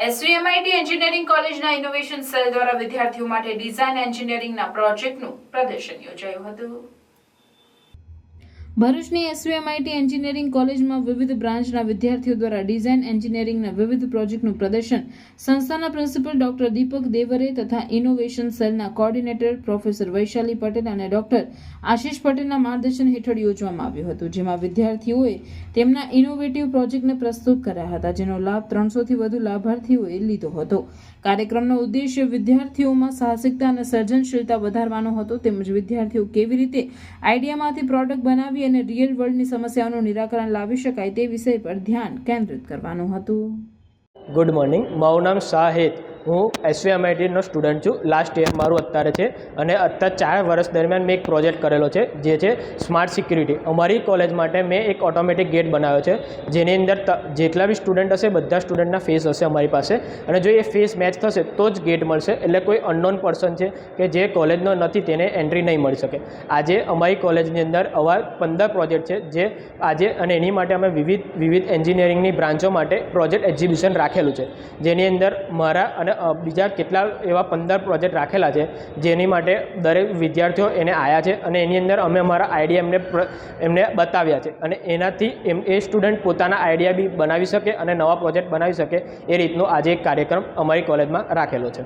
એસવીએમઆઈટી engineering કોલેજના innovation cell દ્વારા વિદ્યાર્થીઓ માટે ડિઝાઇન એન્જિનિયરિંગના પ્રોજેક્ટનું પ્રદર્શન યોજાયું હતું। ભરૂચની એસવીએમઆઈટી એન્જિનિયરિંગ કોલેજમાં વિવિધ બ્રાન્ચના વિદ્યાર્થીઓ દ્વારા ડિઝાઇન એન્જિનિયરિંગના વિવિધ પ્રોજેક્ટનું પ્રદર્શન સંસ્થાના પ્રિન્સિપલ ડોક્ટર દીપક દેવરે તથા ઇનોવેશન સેલના કોઓર્ડિનેટર પ્રોફેસર વૈશાલી પટેલ અને ડોક્ટર આશીષ પટેલના માર્ગદર્શન હેઠળ યોજવામાં આવ્યું હતું, જેમાં વિદ્યાર્થીઓએ તેમના ઇનોવેટિવ પ્રોજેક્ટને પ્રસ્તુત કર્યા હતા, જેનો લાભ 300થી વધુ લાભાર્થીઓએ લીધો હતો। કાર્યક્રમનો ઉદ્દેશ્ય વિદ્યાર્થીઓમાં સાહસિકતા અને સર્જનશીલતા વધારવાનો હતો, તેમજ વિદ્યાર્થીઓ કેવી રીતે આઈડિયામાંથી પ્રોડક્ટ બનાવી અને રિયલ વર્લ્ડની સમસ્યાઓનું નિરાકરણ લાવી શકાય તે વિષય પર ધ્યાન કેન્દ્રિત કરવાનું હતું। ગુડ મોર્નિંગ, મારું નામ શાહ હેત, હું એસવીએમઆઈટીનો સ્ટુડન્ટ છું। લાસ્ટ યર મારું અત્યારે છે અને અત્યારે 4 વર્ષ દરમિયાન મેં એક પ્રોજેક્ટ કરેલો છે, જે છે સ્માર્ટ સિક્યુરિટી। અમારી કોલેજ માટે મેં એક ઓટોમેટિક ગેટ બનાવ્યો છે, જેની અંદર જેટલા બી સ્ટુડન્ટ હશે બધા સ્ટુડન્ટના ફેસ હશે અમારી પાસે, અને જો એ ફેસ મેચ થશે તો જ ગેટ મળશે, એટલે કોઈ અનનોન પર્સન છે કે જે કોલેજનો નથી તેને એન્ટ્રી નહીં મળી શકે। આજે અમારી કોલેજની અંદર આવા 15 પ્રોજેક્ટ છે, જે આજે અને એની માટે અમે વિવિધ એન્જિનિયરિંગની બ્રાન્ચો માટે પ્રોજેક્ટ એક્ઝિબિશન રાખેલું છે, જેની અંદર મારા અને બીજા કેટલા એવા 15 પ્રોજેક્ટ રાખેલા છે, જેની માટે દરેક વિદ્યાર્થીઓ એને આવ્યા છે અને એની અંદર અમે અમારા આઈડિયા એમને બતાવ્યા છે, અને એનાથી એ સ્ટુડન્ટ પોતાના આઈડિયા બી બનાવી શકે અને નવા પ્રોજેક્ટ બનાવી શકે, એ રીતનો આજે એક કાર્યક્રમ અમારી કોલેજમાં રાખેલો છે।